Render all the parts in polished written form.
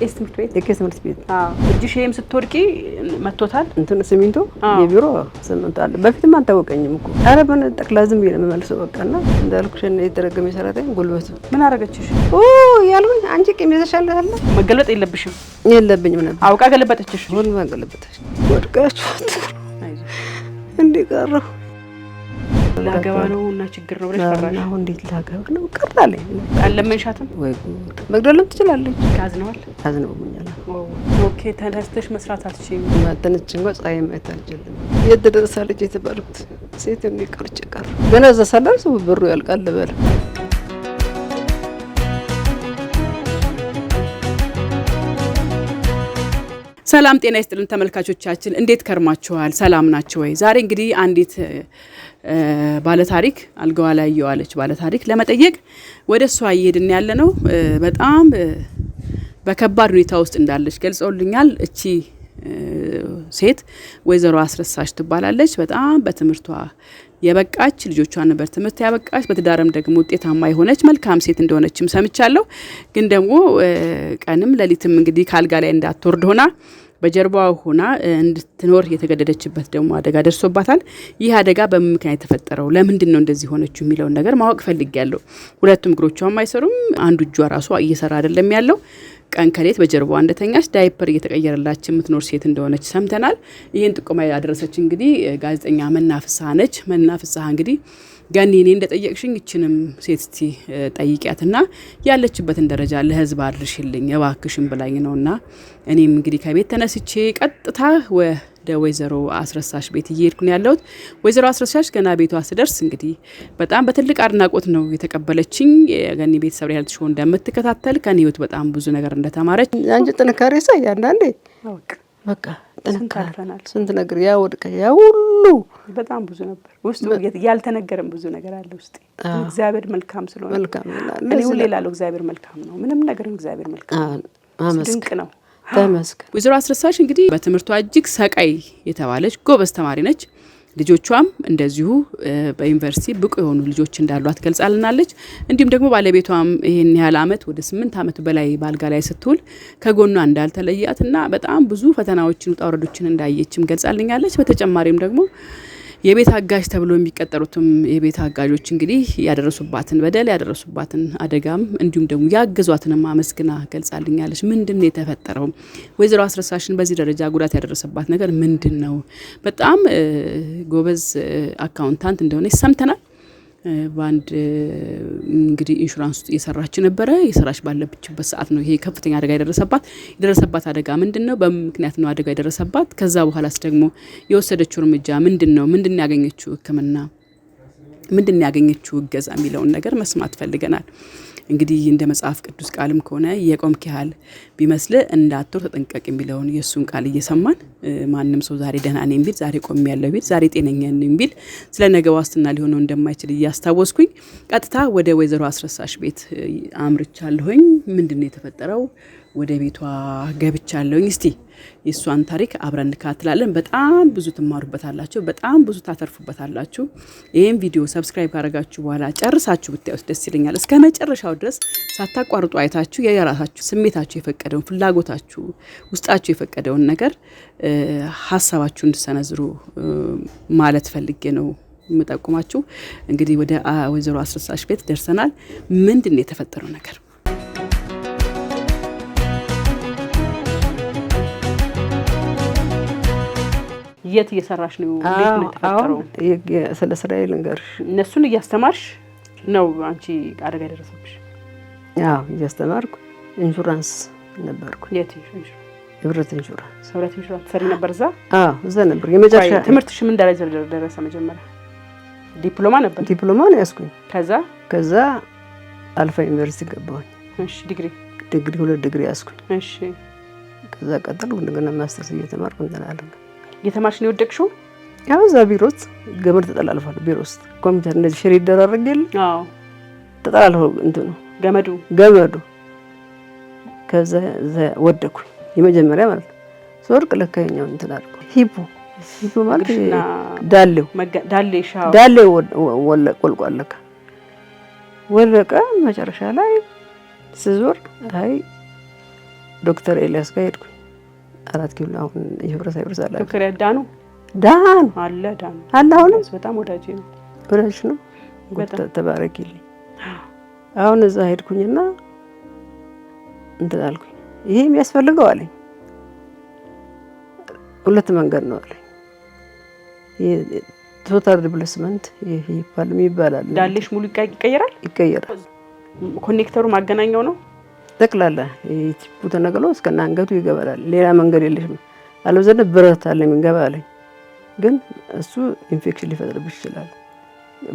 የቄስ ትምህርት ቤት የቄስ ትምህርት ቤት እጅሽ ይሄም ስትወርቂ መጥቶታል እንትን ሲሚንቶ የቢሮ ስምንታል በፊትም አልታወቀኝም እኮ ኧረ በነ ጠቅላ ዝም ብዬ ነው የምመልሰው በቃና እንዳልኩሽ እኔ የተረገመ ሰራተኛ ጉልበቱ ምን አረጋችሽ ያልኩኝ አንቺ ቂም ይዘሻል አይደል መገለጥ የለብሽም የለብኝም ነበር አውቃ ገለበጠችሽ ሁሉ ማገለበጠች ወድቃችሁት እንዲቀረው ላገባ ነው እና ችግር ነው ብለሽ ፈራሽ አሁን እንዴት ላገባ ነው ቀርታለኝ አለመንሻትም ወይ መግደልም ትችላለች ካዝነውኛል ኦኬ ተነስተሽ መስራት አትችይም ማተነችኝ ወጻይ ማይታልጀል የደረሳለች የተባሉት ሴት እንዲቀርጭ ቀር ገና እዛ ሳላስ ብሩ ያልቃል በለ ሰላም ጤና ይስጥልን ተመልካቾቻችን እንዴት ከርማችኋል ሰላም ናችሁ ወይ ዛሬ እንግዲህ አንዲት ባለ ታሪክ አልጋዋ ላይ ያዋለች ባለ ታሪክ ለመጠየቅ ወደሷ እየሄድን ያለ ነው በጣም በከባድ ሁኔታ ውስጥ እንዳለች ገልጸውልኛል እቺ ሴት ወይዘሮ አስረሳሽ ትባላለች በጣም በትምህርቷ የበቃች ልጆቿን ነበር ትምህርት ያበቃች በትዳርም ደግሞ ውጤታማ የሆነች መልካም ሴት እንደሆነችም ሰምቻለሁ ግን ደግሞ ቀንም ለሊትም እንግዲህ ካልጋ ላይ እንዳትወርድ ሆና በጀርባው ሆና እንድትኖር የተገደደችበት ደግሞ አደጋ ደርሶባታል ይህ አደጋ በምን ምክንያት ተፈጠረው ለምንድን ነው እንደዚህ ሆነችው የሚለው ነገር ማወቅ ፈልጊያለሁ ሁለቱም እግሮቿም አይሰሩም አንዱ እጇ ራሷ እየሰራ አይደለም ያለው ቀን ከሌት በጀርባዋ እንደተኛች ዳይፐር እየተቀየረላች የምትኖር ሴት እንደሆነች ሰምተናል ይሄን ጥቆማ ያደረሰች እንግዲህ ጋዜጠኛ መናፍሳህ ነች መናፍሳህ እንግዲህ ገኒ እኔ እንደጠየቅሽኝ እችንም ሴት ጠይቂያትና ያለችበትን ደረጃ ለህዝብ አድርሽልኝ እባክሽን ብላኝ ነውና እኔም እንግዲህ ከቤት ተነስቼ ቀጥታ ወደ ወይዘሮ አስረሳሽ ቤት እየሄድኩኝ ያለሁት ወይዘሮ አስረሳሽ ገና ቤቷ ስደርስ እንግዲህ በጣም በትልቅ አድናቆት ነው የተቀበለችኝ ገኒ ቤተሰብ ላይ ያልተሾ እንደምትከታተል ከኔውት በጣም ብዙ ነገር እንደተማረች አንቺ ጥንካሬ ሳይ አንዳንዴ በቃ ተንካፈናል ስንት ነገር ያወድቀ ያሁሉ በጣም ብዙ ነበር ውስጥ ያልተነገረም ብዙ ነገር አለ ውስጥ እግዚአብሔር መልካም ስለሆነ መልካም እኔ ሁሌ ላለው እግዚአብሔር መልካም ነው ምንም ነገር እግዚአብሔር መልካም ነው ድንቅ ነው ተመስገን ወይዘሮ አስረሳሽ እንግዲህ በትምህርቷ እጅግ ሰቃይ የተባለች ጎበዝ ተማሪ ነች ልጆቿም እንደዚሁ በዩኒቨርሲቲ ብቁ የሆኑ ልጆች እንዳሏት ገልጻልናለች እንዲሁም ደግሞ ባለቤቷም ይሄን ያህል አመት ወደ 8 አመት በላይ ባልጋ ላይ ስትውል ከጎኗ እንዳልተለያትና በጣም ብዙ ፈተናዎችን ውጣ ወረዶችን እንዳየችም ገልጻልኛለች በተጨማሪም ደግሞ የቤት አጋዥ ተብሎ የሚቀጠሩትም የቤት አጋዦች እንግዲህ ያደረሱባትን በደል ያደረሱባትን አደጋም እንዲሁም ደግሞ ያገዟትንም አመስግና ገልጻልኛለች ምንድነው የተፈጠረው ወይዘሮ አስረሳሽን በዚህ ደረጃ ጉዳት ያደረሰባት ነገር ምንድነው በጣም ጎበዝ አካውንታንት እንደሆነ ሰምተናል ባንድ እንግዲህ ኢንሹራንስ ውስጥ እየሰራች ነበር የሰራች ባለችበት ሰዓት ነው ይሄ ከፍተኛ አደጋ የደረሰባት አደጋ ምንድነው በምክንያት ነው አደጋ የደረሰባት ከዛ በኋላስ ደግሞ የወሰደችው እርምጃ ምንድነው ያገኘችው ህክምና ምንድነው ያገኘችው እገዛ የሚለውን ነገር መስማት ፈልገናል እንግዲህ እንደ መጽሐፍ ቅዱስ ቃልም ከሆነ የቆምክ ያህል ቢመስል እንዳትወር ተጠንቀቅ የሚለውን የሱን ቃል እየሰማን ማንንም ሰው ዛሬ ደህና ነኝ ቢል ዛሬ ቆም ያለው ቢል ዛሬ ጤነኛ ነኝ ቢል ስለ ነገ ዋስትና ሊሆነው እንደማይችል እያስታወስኩኝ ቀጥታ ወደ ወይዘሮ አስረሳሽ ቤት አምርቻለሁኝ ምንድነው የተፈጠረው ወደ ቤቷ ገብቻለሁኝ እስቲ የሷን ታሪክ አብረን እንካትላለን በጣም ብዙ ትማሩበታላችሁ በጣም ብዙ ታተርፉበታላችሁ ይሄን ቪዲዮ ሰብስክራይብ ካደረጋችሁ በኋላ ጨርሳችሁ ብታዩት ደስ ይለኛል እስከ መጨረሻው ድረስ ሳታቋርጡ አይታችሁ የራሳችሁ ስሜታችሁ የፈቀደውን ፍላጎታችሁ ውስጣችሁ የፈቀደውን ነገር ሐሳባችሁ እንድትሰነዝሩ ማለት ፈልጌ ነው የምጠቁማችሁ እንግዲህ ወደ ወይዘሮ አስረሳሽ ቤት ደርሰናል ምንድነው የተፈጠረው ነገር የት እየሰራሽ ነው እንዴት ነው ተፈጠረው ስለ እስራኤል እንገርሽ እነሱን እያስተማርሽ ነው አንቺ አደጋ ደረሰብሽ እያስተማርኩ ኢንሹራንስ ነበርኩ የት ህብረት ኢንሹራንስ ሰሪ ነበር እዛ ነበር የመጨረሻ ትምህርትሽ ምን ደረጃ ደረሰ መጀመሪያ ዲፕሎማ ነበር ዲፕሎማ ነው ያስኩኝ ከዛ አልፋ ዩኒቨርሲቲ ገባሁኝ እሺ ዲግሪ 2 ዲግሪ ያስኩኝ እሺ ከዛ ቀጥሎ እንደገና ማስተርስ እየተማርኩ እንተናለሁ የተማርሽ ነው ወደቅሽው ያው እዛ ቢሮት ገመድ ተጠላልፏል ቢሮስ ኮምፒውተር እንደዚህ ሼር ይደራረግ የለ ተጠላልፎ እንትኑ ገመዱ ከዛ ወደኩ የመጀመሪያ ማለት ሶርቅ ለካኛው እንትን አልኩ ሂፖ ማለት ዳሌው ወለቀ ወረቀ መጨረሻ ላይ ስዞር አይ ዶክተር ኤልያስ ጋር ሄድኩኝ። 4 ኪሎ አሁን የህብረት ሳይብርሳላ ዶክተር ዳኑ አለ አሁንም በጣም ወዳጅ ነው። ወዳጅ ነው። ተባረኪልኝ። አሁን እዛ ሄድኩኝና እንትን አልኩኝ። ይሄ የሚያስፈልገው አለኝ 2 መንገድ ነው አለኝ። ቶታል ሪፕሌስመንት ይሄ ይባላል። ዳሌሽ ሙሉ ይቀየራል። ኮኔክተሩ ማገናኛው ነው ጠቅላላ ቲፑ ተነቅሎ እስከ አንገቱ ይገባል። ሌላ መንገድ የለሽም። አለበለዚያ ብረት አለ የሚገባ አለኝ። ግን እሱ ኢንፌክሽን ሊፈጥርብሽ ይችላል።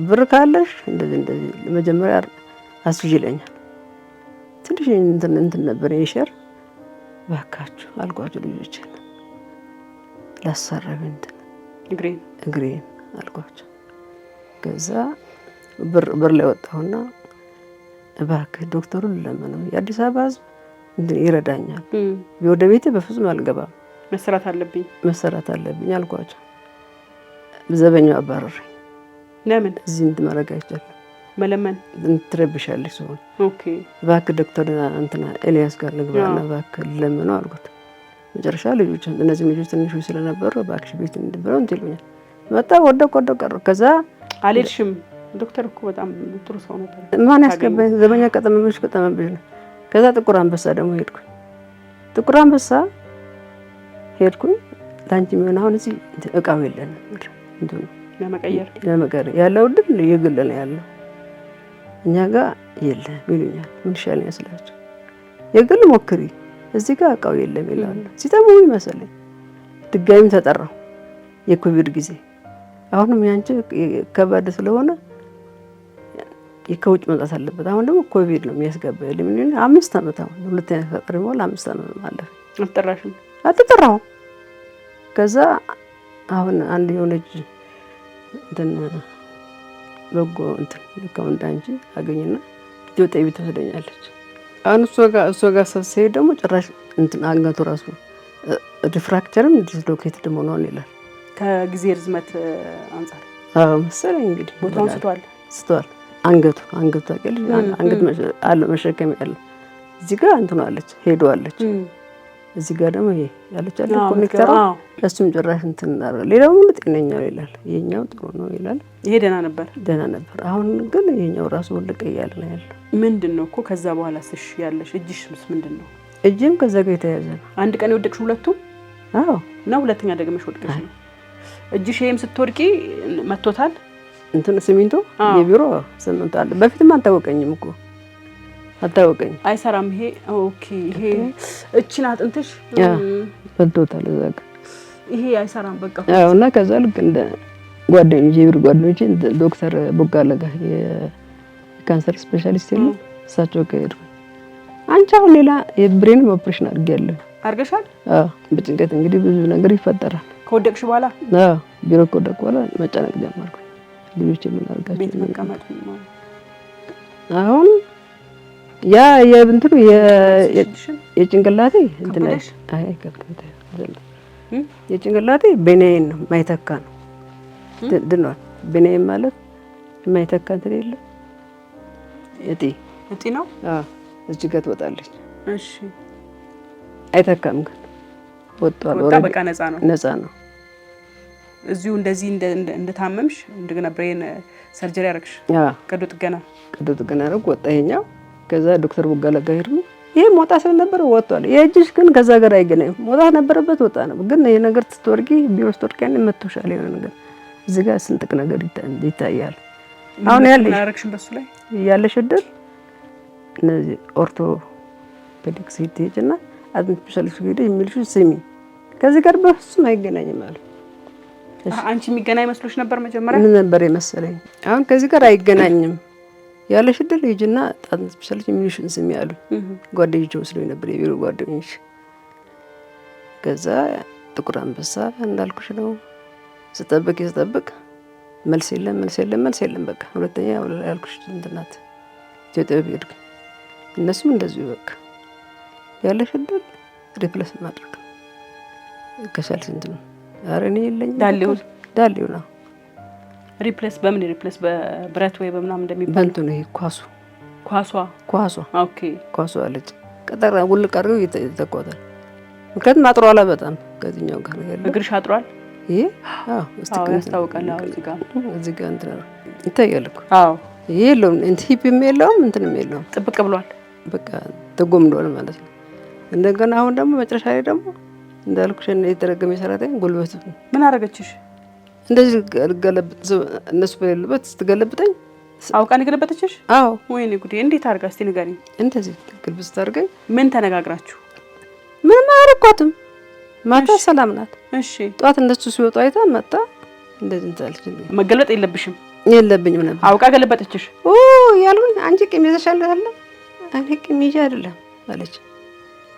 ብር ካለሽ እንደዚህ መጀመሪያ አስይለኛል። ትንሽ እንትን ነበር የሸር ባካችሁ አልኳቸው ልጆች ላሰራብ እንትን እግሬን አልኳቸው። ከዛ ብር ላይ ወጣሁና እባክህ ዶክተሩን ለምነው የአዲስ አበባ ሕዝብ እንትን ይረዳኛል። ወደ ቤቴ በፍጹም አልገባም፣ መሰራት አለብኝ አልኳቸው። ዘበኛው አባረረኝ። ለምን እዚህ እንድመረጋ አይቻልም መለመን ትረብሻለሽ ሲሆን ኦኬ እባክህ ዶክተር እንትና ኤልያስ ጋር ልግባና እባክህ ለምነው አልኩት። መጨረሻ ልጆች እነዚህ ልጆች ትንሾች ስለነበሩ እባክሽ ቤት እንድብረው እንትን ይሉኛል። መጣ ወደቅ ቀረ። ከዛ አልሄድሽም። ዶክተር እኮ በጣም ጥሩ ሰው ነበር። ማን ያስገባኝ? ዘበኛ ቀጠመብሽ ነው። ከዛ ጥቁር አንበሳ ደግሞ ሄድኩኝ። ጥቁር አንበሳ ሄድኩኝ። ላንቺ ምን አሁን እዚህ እቃው የለንም እንትን ለመቀየር ያለው ድል የግል ነው ያለው እኛ ጋር የለም ይሉኛል። ምን ይሻለኛል ስላቸው የግል ሞክሪ እዚህ ጋር እቃው የለም ይላሉ። ሲተሙኝ መሰለኝ ድጋሚ ተጠራው የኮቪድ ጊዜ። አሁንም ያንቺ ከባድ ስለሆነ ከውጭ መጣት አለበት። አሁን ደግሞ ኮቪድ ነው የሚያስገባ የለም። 5 ዓመት አሁን ሁለተኛ ተጠሪ ሞላ 5 ዓመት ማለት አልጠራሽም? አልተጠራሁም። ከዛ አሁን አንድ የሆነች እንትን በጎ እንትን ልካው እንዳንቺ አገኝና ኢትዮጵያ ቤት ትወስደኛለች። አሁን እሷ ጋር ሰብስሄድ ደግሞ ጭራሽ እንትን አንገቱ ራሱ ዲፍራክቸርም ዲስሎኬትድ መሆኗን ይላል። ከጊዜ ርዝመት አንፃር መሰለኝ እንግዲህ ቦታውን ስቷል። አንገቱ ታውቂያለሽ፣ አንገት አለ መሸከም ያለ እዚህ ጋር እንትን አለች ሄዷለች። እዚህ ጋር ደግሞ ይሄ ያለች አለ ኮኔክተር እሱም ጭራሽ እንትን እናደርጋለን። ሌላው ሙሉ ጤነኛ ነው ይላል። ይሄኛው ጥሩ ነው ይላል። ይሄ ደህና ነበር። አሁን ግን ይሄኛው ራሱ ወልቀ እያለ ነው ያለው። ምንድነው እኮ ከዛ በኋላ ስሽ ያለሽ እጅሽስ ምንድነው? እጅም ከዛ ጋር የተያዘ ነው። አንድ ቀን የወደቅሽ ሁለቱም? አዎ ነው። ሁለተኛ ደግመሽ ወድቀሽ ነው እጅሽ? ይሄም ስትወድቂ መቶታል? እንትን ሲሚንቶ የቢሮ ስምንት አለ። በፊትም አልታወቀኝም እኮ አይሰራም ይሄ። ኦኬ ይሄ እቺን አጥንትሽ ፈቶታል እዛ ጋር ይሄ አይሰራም በቃ። አዎ። እና ከዛ ልክ እንደ ጓደኞቼ ዶክተር ቦጋለ ጋር የካንሰር ስፔሻሊስት ነው እሳቸው ጋር ሄድኩ። አንቺ አሁን ሌላ የብሬን ኦፕሬሽን አድርጌያለሁ። አድርገሻል? አዎ። በጭንቀት እንግዲህ ብዙ ነገር ይፈጠራል። ከወደቅሽ በኋላ? አዎ። ቢሮ ከወደቅኩ በኋላ መጨነቅ ጀመርኩ። ልጆች ምን አድርጋችሁ ቤት መቀመጥ ነው አሁን ያ የእንትኑ የጭንቅላቴ እንትን የጭንቅላቴ ቤኔን ነው ማይተካ ነው ድኗል። ቤኔን ማለት ማይተካ እንትን የለም እጢ ነው። አዎ እዚህ ጋር ትወጣለች። እሺ አይተካም ግን ወጣው ወጣ በቃ ነፃ ነው። እዚሁ እንደዚህ እንደታመምሽ እንደገና ብሬን ሰርጀሪ አደረግሽ? ቀዶ ጥገና አደረግ ወጣ ይሄኛው። ከዛ ዶክተር ቦጋለ ጋር ሄድኩ። ይሄ ሞጣ ስለነበረ ወጣል። የእጅሽ ግን ከዛ ጋር አይገናኝም። ሞጣ ነበረበት ወጣ ነው። ግን ይሄ ነገር ስትወርቂ ቢሮ ስትወርቂ ያኔ መተውሻል። የሆነ ነገር እዚህ ጋር ስንጥቅ ነገር ይታያል። አሁን ያረክሽን በሱ ላይ ያለሽ እድል እነዚህ ኦርቶፔዲክስ ሄድና አጥንት ስፔሻሊስት ሄደ የሚልሽ ስሚ ከዚህ ጋር በፍጹም አይገናኝም አለ። አንቺ የሚገናኝ መስሎሽ ነበር መጀመሪያ? ምን ነበር የመሰለኝ። አሁን ከዚህ ጋር አይገናኝም ያለሽ እድል ሂጂና አጥንት ስፔሻሊስት የሚልሽን ስሚ አሉ። ጓደኞቼ መስሎኝ ነበር የቢሮ ጓደኞች። ከዛ ጥቁር አንበሳ እንዳልኩሽ ነው ስጠብቅ መልስ የለም በቃ። ሁለተኛ ያልኩሽ እንትናት ኢትዮጵያ ሄድኩ። እነሱም እንደዚሁ በቃ ያለሽ እድል ሪፕሌስ ማድረግ ከቻልሽ እንትን ነው። ኧረ እኔ የለኝም ዳሌው ነው ሪፕሌስ። በምን ሪፕሌስ? በብረት ወይ በምናምን እንደሚባል በእንቱ ነው ይሄ ኳሷ። ኦኬ ኳሷ አለች ቀጠራ ውልቅ አድርገው ይተኳታል። ምክንያቱም አጥሯላ በጣም ከዚህኛው ጋር ነው ያለው። እግርሽ አጥሯል። ይሄ ያስታውቃል። እዚህ ጋር እንትን ይታያል እኮ። አዎ ይሄ የለውም ሂፕም የለውም እንትንም የለውም። ጥብቅ ብሏል። በቃ ተጎምዷል ማለት ነው። እንደገና አሁን ደግሞ መጨረሻ ላይ ደግሞ እንዳልኩሽ የተረገመ ሰራተኛ ጉልበቱ ምን አደረገችሽ? እንደዚህ ገለብጥ እነሱ በሌሉበት ስትገለብጠኝ አውቃን የገለበጠችሽ? አዎ። ወይኔ ጉዴ! እንዴት አድርጋ እስቲ ንገሪኝ። እንደዚህ ግልብጥ ስታደርገኝ ምን ተነጋግራችሁ? ምንም አያረኳትም። ማታ ሰላም ናት። እሺ ጧት እንደሱ ሲወጡ አይታ መጣ እንደዚህ እንታለች። መገልበጥ የለብሽም። የለብኝም ነበር። አውቃ ገለበጠችሽ? ኦ ያሉኝ አንቺ ቂም ይዘሻል አለ። እኔ ቂም ይዤ አይደለም አለች።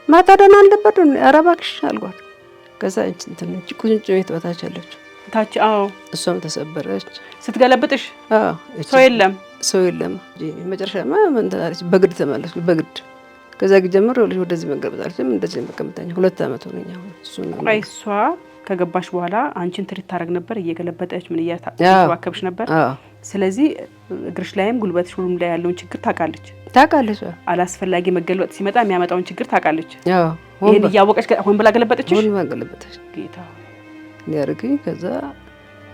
ማታ ደህና አልነበረ? ኧረ እባክሽ አልኳት። ከዛ እንትን ቁንጮ ቤት በታች አለች ታች። አዎ እሷም ተሰበረች ስትገለብጥሽ። አዎ ሰው የለም ሰው የለም። መጨረሻማ ምን ትላለች? በግድ ተመለስኩ በግድ። ከዛ ጊዜ ጀምሮ ልጅ ወደዚህ መገለበጥ አልችልም። እንደዚህ መቀመጣኝ 2 አመት ሆነኝ። አሁን እሱ ነው። ቆይ እሷ ከገባሽ በኋላ አንቺን ትሪት ታረግ ነበር? እየገለበጠች ምን እያተዋከብሽ ነበር? አዎ። ስለዚህ እግርሽ ላይም ጉልበትሽ ሁሉም ላይ ያለውን ችግር ታውቃለች። አላስፈላጊ መገልበጥ ሲመጣ የሚያመጣውን ችግር ታውቃለች። አዎ። ይሄን እያወቀች ሆን ብላ ገለበጠችሽ? ሆን ብላ ገለበጠች። ጌታ ሊያርግኝ። ከዛ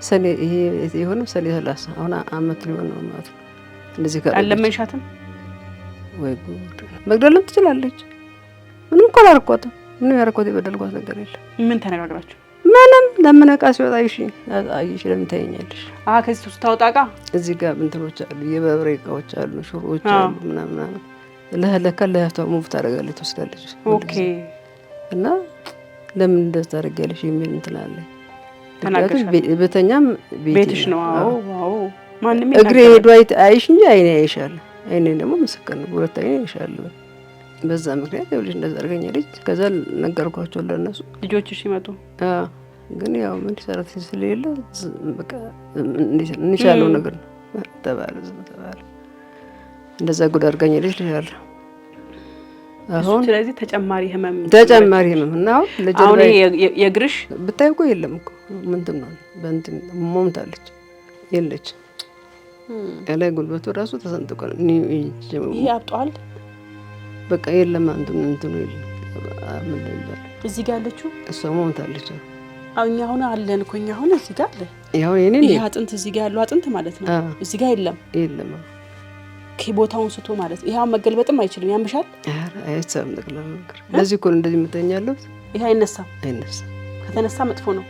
ሰኔ ይሄ የሆነው ሰኔ 30 አሁን አመት ሊሆን ነው ማለት ነው። እንደዚህ ጋር አለመንሻትም ወይ ጉድ! መግደልም ትችላለች። ምንም እኮ አላረኳትም። ምንም ያረኳት የበደልኳት ነገር የለም። ምን ተነጋግራችሁ? ምንም ለምን ዕቃ ሲወጣ አይሽ ለምን ታየኛለሽ? ከዚህ ውስጥ ታወጣ ዕቃ እዚህ ጋር እንትኖች አሉ፣ የበርበሬ ዕቃዎች አሉ፣ ሽሮዎች አሉ ምናምን ለካ ለህቷ ሙቭ ታደርጋለች ትወስዳለች። ኦኬ። እና ለምን እንደዛ ታደርጊያለሽ የሚል እንትን አለ። በተኛም ቤትሽ ነው። አዎ አዎ። ማንንም እግሬ ሄዶ አይሽ እንጂ አይኔ አይሻል። አይኔ ደግሞ ምስክር ነው። ሁለት አይኔ አይሻል። በዛ ምክንያት ልጅ እንደዛ አድርገኛለች። ከዛ ነገርኳቸው ለነሱ ልጆችሽ ሲመጡ። ግን ያው ምን ሰራት ስለሌለ በቃ እንቻለው ነገር ነው ተባለ። ተባለ እንደዛ ጉድ አድርገኛለች ልጅ። አሁን ስለዚህ ተጨማሪ ህመም እና አሁን የእግርሽ ብታይ እኮ የለም እኮ ምንድን ነው በእንትን ሞምታለች የለች። ያለ ጉልበቱ ራሱ ተሰንጥቋል። ይሄ አብጧል። በቃ የለም እንትኑ የለም። ምን ይባላል እዚህ ጋር ያለችው እሷ ሞምታለች። እኛ አሁን አለን እኮ እኛ አሁን እዚህ ጋር አለ። ይሄ አጥንት እዚህ ጋር ያለው አጥንት ማለት ነው። እዚህ ጋር የለም ከቦታውን ስቶ ማለት ነው። ይሄው መገልበጥም አይችልም። ያምሻል። አይሰም ነገር ለዚህ እኮ እንደዚህ የምተኛለው። ይሄ አይነሳም። ከተነሳ መጥፎ ነው።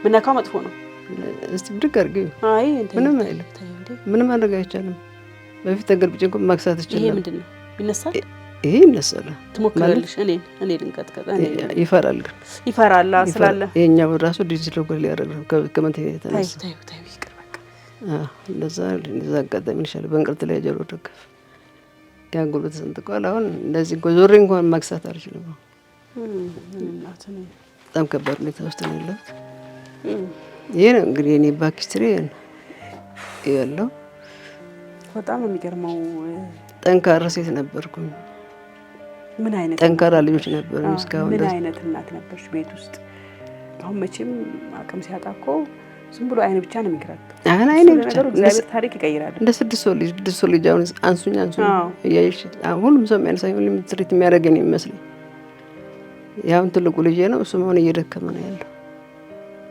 ብነካው መጥፎ ነው። እስቲ ብድግ አድርጊው። ምንም አይልም። ምንም ማድረግ አይቻልም። በፊት ተገልብጬ እንኳን ማክሳት ይችላል። ይሄ ምንድነው? ይነሳል። ይሄ ይነሳል። ትሞክራለሽ? እኔ ልንቀጥቀጥ። ይፈራል። ግን ይፈራል ስላለ የኛው ራሱ ዲጂታል ጎል ያደረገው ከመንተ የተነሳ እንደዛ አጋጣሚ ይሻላል። በእንቅርት ላይ ጀሮ ደገፍ ያን ጉልበት ተሰንጥቋል። አሁን እንደዚህ ዞሬ እንኳን ማክሳት አልችልም። በጣም ከባድ ሁኔታ ውስጥ ነው ያለሁት። ይሄ ነው እንግዲህ እኔ ባክ ሂስትሪ ያለው። በጣም የሚገርመው ጠንካራ ሴት ነበርኩኝ። ምን አይነት ጠንካራ ልጆች ነበሩ። እስካሁን ምን አይነት እናት ነበርሽ ቤት ውስጥ? አሁን መቼም አቅም ሲያጣ እኮ ዝም ብሎ አይን ብቻ ነው የሚገራል። አይን ብቻ እግዚአብሔር ታሪክ ይቀይራል። እንደ ስድስት ሰው ልጅ አሁን አንሱኝ እያየሽ ሁሉም ሰው የሚያነሳኝ ሁሉም ትሪት የሚያደርገኝ የሚመስለኝ። ያሁን ትልቁ ልጄ ነው። እሱም አሁን እየደከመ ነው ያለው።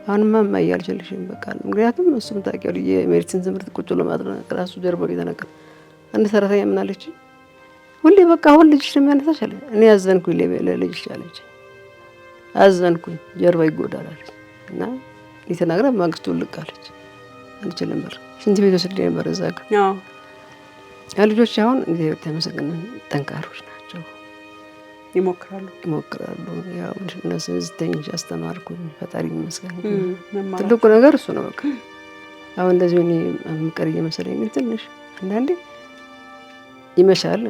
አሁንማ እማዬ አልችልሽም በቃ። ምክንያቱም እሱም ታውቂያለሽ የሜዲሲን ትምህርት ቁጭ ብሎ ማጥናት ራሱ ጀርባው እየተነቀለ አንድ ሰራተኛ ምን አለች ሁሌ በቃ አሁን ልጅሽ ነው የሚያነሳሽ አለ። እኔ አዘንኩኝ ለልጅሽ አለች። አዘንኩኝ ጀርባ ይጎዳል አለች። እና ሊተናግራ ማግስቱ ልቃለች አንችልም ነበር። ሽንት ቤት ወስድ ነበር እዛ ጋር። ልጆች አሁን እግዚአብሔር ተመስገን ጠንካሮች ናቸው። ይሞክራሉ። ያው እነሱ ዝተኝ አስተማርኩኝ። ፈጣሪ ይመስገን። ትልቁ ነገር እሱ ነው በቃ። አሁን እንደዚህ እኔ ምቀር እየመሰለኝ ግን ትንሽ አንዳንዴ ይመሻል።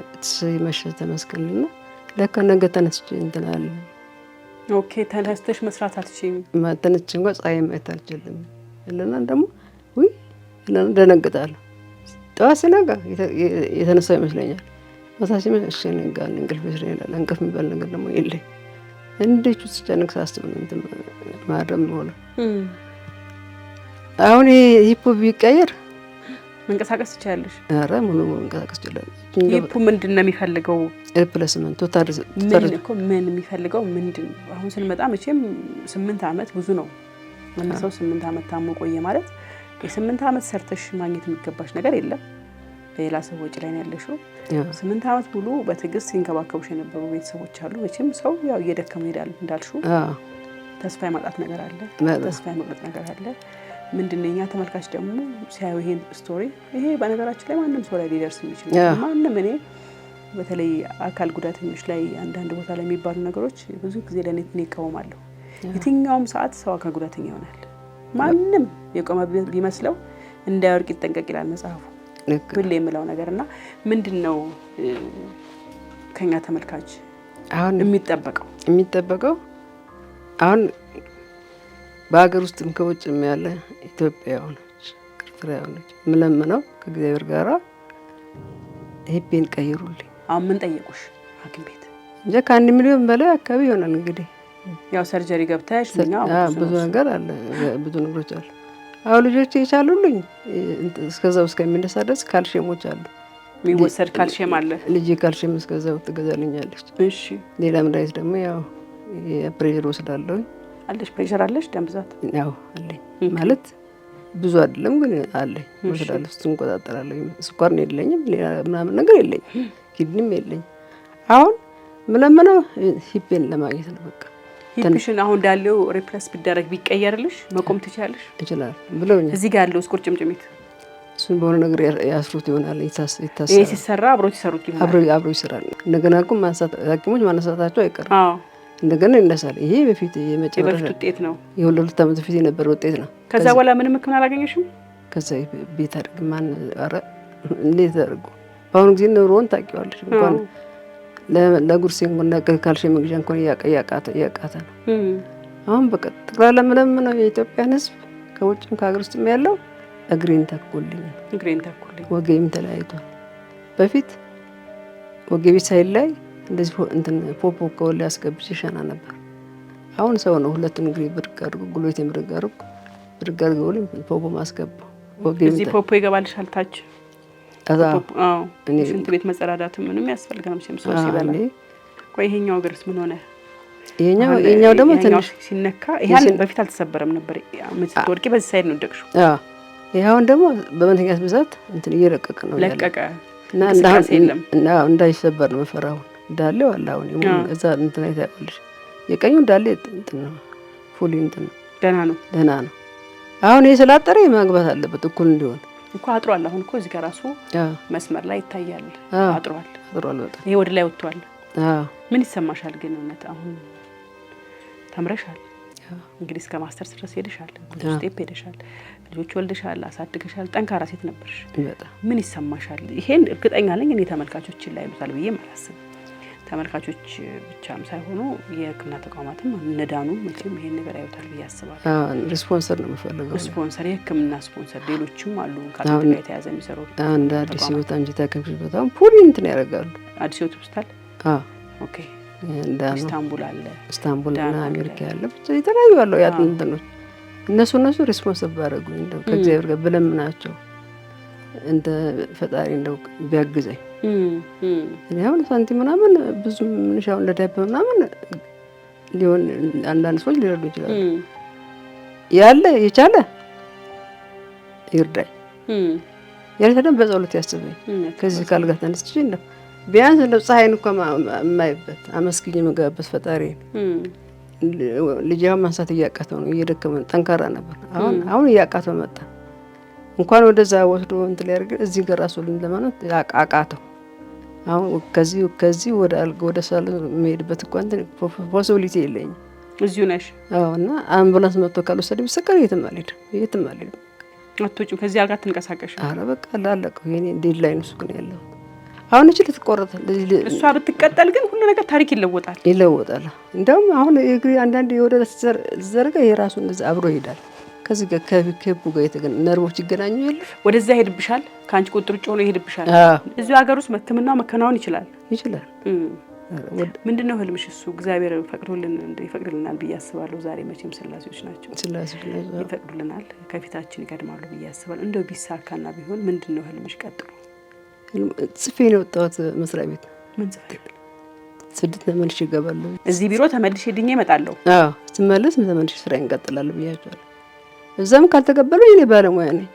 ይመሽ ተመስገንና ለካ ነገ ተነስቼ እንትን አለ። ኦኬ ተነስተሽ መስራት አትችይም። ተነስቼ እንኳን ፀሐይ ማየት አልችልም። እና ደግሞ ውይ ደነግጣለሁ። ጠዋት ሲነጋ የተነሳው ይመስለኛል። ማታ ሲመሽ ነጋል እንቅልፍ ይስረኛል። እንቅልፍ የሚባል ነገር ደግሞ የለኝ። እንዴት ስጨንቅ ሳስብ ነው እንትን ማረም ሆነ። አሁን ሂፖ ቢቀየር መንቀሳቀስ ትችያለሽ? ኧረ ሙሉ መንቀሳቀስ ይችላል። ሂፑ ምንድነው የሚፈልገው? ሪፕሌስመንት ቶታል ምን የሚፈልገው ምንድን ነው? አሁን ስንመጣ መቼም 8 አመት ብዙ ነው። አንድ ሰው 8 አመት ታሞ ቆየ ማለት የ8 አመት ሰርተሽ ማግኘት የሚገባሽ ነገር የለም። በሌላ ሰው ወጪ ላይ ነው ያለሽው። 8 አመት ሙሉ በትዕግስት ሲንከባከቡሽ የነበሩ ቤተሰቦች አሉ። መቼም ሰው ያው እየደከመ ይሄዳል እንዳልሽው። ተስፋ የማጣት ነገር አለ፣ ተስፋ የመቁረጥ ነገር አለ። ምንድነው የኛ ተመልካች ደግሞ ሲያዩ ይሄን ስቶሪ ይሄ በነገራችን ላይ ማንም ሰው ላይ ሊደርስ የሚችል ማንም እኔ በተለይ አካል ጉዳተኞች ላይ አንዳንድ ቦታ ላይ የሚባሉ ነገሮች ብዙ ጊዜ ለኔ እቃወማለሁ። የትኛውም ሰዓት ሰው አካል ጉዳተኛ ይሆናል። ማንም የቆመ ቢመስለው እንዳይወርቅ ይጠንቀቅ ይላል መጽሐፉ። ሁሌ የምለው ነገርና ምንድነው ከኛ ተመልካች አሁን የሚጠበቀው አሁን በአገር ውስጥም ከውጭም ያለ ኢትዮጵያውያኖች ክርስቲያኖች ምለምነው ከእግዚአብሔር ጋር ሂፔን ቀይሩልኝ። አሁን ምን ጠየቁሽ ሐኪም ቤት? እንጂ ከ1 ሚሊዮን በላይ አካባቢ ይሆናል እንግዲህ ያው ሰርጀሪ ገብተሽ ብዙ ነገር አለ፣ ብዙ ነገሮች አሉ። አሁን ልጆች የቻሉልኝ እስከዛው እስከሚነሳ ድረስ ካልሽየሞች አሉ፣ የሚወሰድ ካልሽየም አለ። ልጅ ካልሽየም እስከዛው ትገዛልኛለች። እሺ ሌላ መድኃኒት ደግሞ ያው የፕሬሸር ወስዳለሁ። አለሽ ፕሬሸር አለሽ? ደም ብዛት? ያው አለኝ ማለት ብዙ አይደለም ግን አለኝ፣ ወስዳለሁ። እሱን እንቆጣጠራለሁ። ስኳር ነው የለኝም፣ ሌላ ምናምን ነገር የለኝም፣ ኪድኒም የለኝም። አሁን ምለምነው ሂፔን ለማግኘት ነው በቃ። ሂፕሽን አሁን እንዳለው ሪፕሌስ ቢደረግ ቢቀየርልሽ መቆም ትችያለሽ? እችላለሁ ብለውኛል። እዚህ ጋር ያለው ቁርጭምጭሚት እሱን በሆነ ነገር ያስሩት ይሆናል። ይታሰራል። ይሄ ሲሰራ አብሮት ይሰሩት ይሆናል። አብሮ ይሰራል። እንደገና እኮ ሐኪሞች ማንሳታቸው አይቀርም። እንደገና ይነሳል። ይሄ በፊት የመጨረሻ ውጤት ነው። የ2 ዓመት በፊት የነበረ ውጤት ነው። ከዛ በኋላ ምንም ሕክምና አላገኘሽም? ከዛ ቤት አድርግ ማን አረ እንዴት አድርጉ። በአሁኑ ጊዜ ኑሮውን ታውቂዋለሽ። እንኳን ለጉርሴ እንኳን ካልሽየም መግዣ እንኳን እያቃተ ነው። አሁን በቃ ጠቅላላ ምለምነው የኢትዮጵያን ሕዝብ ከውጭም ከሀገር ውስጥም ያለው እግሬን ተኩልኝ። ወገቤም ተለያይቷል። በፊት ወገቤ ሳይላይ እንደዚህ እንትን ፖፖ ከወለ ያስገብቼ ሸና ነበር። አሁን ሰው ነው ሁለቱን እግሬ ብድግ አድርጎ ጉልበቴን ብድግ አድርጎ ፖፖ ማስገባው። ወገቤ እዚህ ፖፖ ይገባልሻል ታች እኔ ሽንት ቤት መጸዳዳት ምንም ያስፈልጋም ሲምሶ ሲበላ። ቆይ ይሄኛው እግርስ ምን ሆነ? ይሄኛው ደግሞ ትንሽ ሲነካ ይሄን በፊት አልተሰበረም ነበር። ምትወርቂ በዚህ ሳይድ ነው ደቅሹ። ይሄውን ደግሞ በመንተኛት ብዛት እንትን እየለቀቀ ነው ለቀቀ እና እንዳይሰበር ነው መፈራው። ዳሌው አለ አሁን እዛ እንትን አይታልሽ የቀኙ ዳሌ እንትን ነው ፉሊ እንትን ነው ደህና ነው። አሁን ይሄ ስላጠረ ማግባት አለበት እኩል እንዲሆን እኮ አጥሯል። አሁን እኮ እዚህ ጋር ራሱ መስመር ላይ ይታያል። አጥሯል በጣም ይሄ ወደ ላይ ወጥቷል። ምን ይሰማሻል ግን? እውነት አሁን ተምረሻል እንግዲህ እስከ ማስተርስ ድረስ ሄደሻል፣ ብዙ ስቴፕ ሄደሻል፣ ልጆች ወልደሻል፣ አሳድገሻል፣ ጠንካራ ሴት ነበርሽ። ምን ይሰማሻል? ይሄን እርግጠኛ ነኝ እኔ ተመልካቾችን ላይ ይሉታል ብዬ ማላስብ ተመልካቾች ብቻም ሳይሆኑ የሕክምና ተቋማትም ነዳኑ መቼም ይሄን ነገር ያዩታል ብዬ አስባለሁ። ስፖንሰር ነው የምፈልገው። ስፖንሰር የሕክምና ስፖንሰር ሌሎችም አሉ ከአጥንት ጋር የተያዘ የሚሰሩ አንድ አዲስ ህይወት አንጂታ ከብሽ በጣም ፑሊ እንትን ያደርጋሉ። አዲስ ህይወት ሆስፒታል ኦኬ ኢስታንቡል አለ፣ ኢስታንቡልና አሜሪካ ያለ ብቻ የተለያዩ አለው ያጥንት ነው። እነሱ ሪስፖንሰብል ባደረጉኝ እንደው ከእግዚአብሔር ጋር ብለምናቸው እንደ ፈጣሪ እንደው ቢያግዘኝ እኔ አሁን ሳንቲም ምናምን ብዙ ምንሻው ለዳይፐ ምናምን ሊሆን አንዳንድ ሰዎች ሊረዱ ይችላሉ። ያለ የቻለ ይርዳኝ። ያልተደም በጸሎት ያስበኝ። ከዚህ ካልጋ ተነስቼ እንደው ቢያንስ እንደው ፀሐይን እንኳን የማይበት አመስግኝ የምገባበት ፈጣሪ ልጅያው ማንሳት እያቃተው ነው። እየደከመ ጠንካራ ነበር። አሁን እያቃተው መጣ። እንኳን ወደዛ ወስዶ እንትን ሊያርግ እዚህ ጋር ራሱ ለማለት አቃተው። አሁን ከዚህ ወደ አልጋ ወደ ሳሎን የሚሄድበት እንኳን ፖሲቢሊቲ የለኝም። እዚሁ ነሽ? እና አምቡላንስ መጥቶ ካልወሰደ ቢሰቀል የትም አልሄድም። አትወጪም ከዚህ አልጋ ትንቀሳቀሽ? ኧረ በቃ ላለቀው የኔ ዴድላይን እሱ ግን ያለው አሁን እቺ ልትቆረጥ እሷ ብትቀጠል ግን ሁሉ ነገር ታሪክ ይለወጣል። እንደውም አሁን እግሪ አንዳንድ ወደ ዘርጋ የራሱ እንደዛ አብሮ ይሄዳል። ከዚህ ጋር ከቡ ጋር የተገናኙ ነርቮች ይገናኙ የለ ወደዛ ይሄድብሻል። ካንቺ ቁጥር ጮሎ ይሄድብሻል። እዚህ ሀገር ውስጥ ሕክምናው መከናወን ይችላል። ምንድነው ህልምሽ? እሱ እግዚአብሔር ይፈቅድልናል ብዬ አስባለሁ። ዛሬ መቼም ስላሴዎች ናቸው ይፈቅዱልናል፣ ከፊታችን ይቀድማሉ ብዬ አስባለሁ። እንደው ቢሳካና ቢሆን ምንድነው ህልምሽ? ቀጥሎ ጽፌ ነው የወጣሁት መስሪያ ቤት። ምን ጽፈሽ? ስድስት ተመልሼ እገባለሁ። እዚህ ቢሮ ተመልሼ ድኜ እመጣለሁ። አዎ ስመለስ ተመልሼ ስራ እንቀጥላለሁ ብያቸዋለሁ። እዛም ካልተቀበለው እኔ ባለሙያ ነኝ።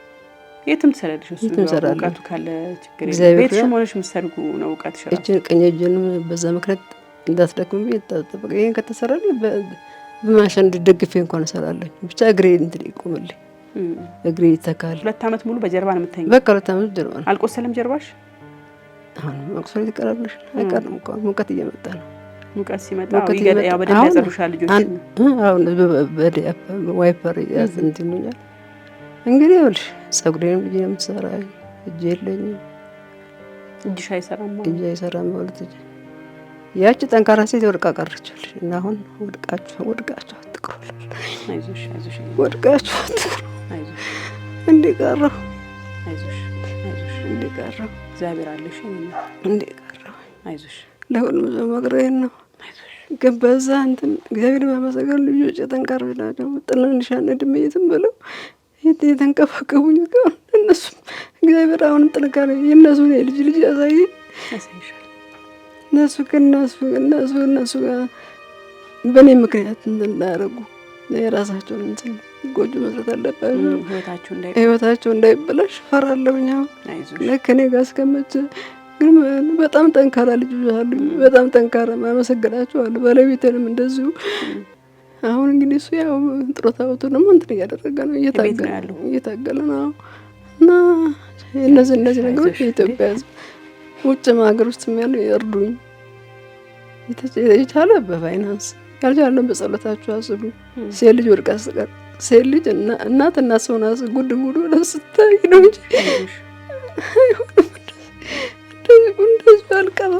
የትም ትሰራለሽ። እሱ እውቀቱ ካለ ችግር የለም። ቤትሽም ሆነሽ የምትሰርጉ ነው እውቀትሽ ራሱ። እቺን ቀኝ እጄንም በዛ ምክንያት እንዳትደክም ይተጠበቀ። ይሄን ከተሰራልኝ በማሽን ደግፌ እንኳን እሰራለሁ። ብቻ እግሬ እንትን ይቆምልኝ፣ እግሬ ይተካል። 2 አመት ሙሉ በጀርባ ነው የምትተኝ? በቃ 2 አመት ጀርባ ነው። አልቆሰለም ጀርባሽ? አሁን መቁሰል ይቀራልሽ? አይቀርም እኮ ሙቀት እየመጣ ነው። ሙቀት ሲመጣ ያው በደንብ ያጸዱሻል ልጆች። አሁን ዋይፐር ያዝንትኛል። እንግዲህ ይኸውልሽ ጸጉሬንም ልጅ ነው የምትሰራኝ። እጄ የለኝም። እጅሽ አይሰራም? እጄ አይሰራም ማለት እጄ ያቺ ጠንካራ ሴት ወድቃ ቀረችልሽ። እና አሁን ወድቃችሁ አትቅሩልኝ። አይዞሽ ወድቃችሁ አትቅሩ። አይዞሽ እንዲቀረው አይዞሽ እንዲቀረው እግዚአብሔር አለሽ። እንዲቀረው አይዞሽ ለሁሉም ሰው መቅረዬን ነው። ግን በዛ እንትን እግዚአብሔር ማመሰገን ልጆች ጠንካሮች ናቸው። ጥንንሻን እድሜ ብለው የተንቀፋቀቡኝ እስካሁን እነሱም እግዚአብሔር አሁንም ጥንካሬ የእነሱን የልጅ ያሳየኝ። እነሱ ጋር በእኔ ምክንያት እንትን እንዳያደርጉ የራሳቸውን እንትን ጎጆ መስራት አለባቸው። ህይወታቸው እንዳይበላሽ ፈራለሁኝ። አሁን ከእኔ ጋር እስከመቼ ግን በጣም ጠንካራ ልጆች አሉኝ። በጣም ጠንካራ ማመሰግናቸዋለሁ። ባለቤቴንም እንደዚሁ። አሁን እንግዲህ እሱ ያው ጥሮታ ወጥቶ ደግሞ እንትን እያደረገ ነው፣ እየታገለ ነው። እና እነዚህ ነገሮች የኢትዮጵያ ሕዝብ ውጭም ሀገር ውስጥ ያሉ ይርዱኝ። የቻለ በፋይናንስ ያልቻለ በጸሎታችሁ አስቡ። ሴት ልጅ ወድቃ ስቀር ሴት ልጅ እናትና ሰውና ጉድ ለስታይ ነው እንጂ እንደዚህ አልቀረ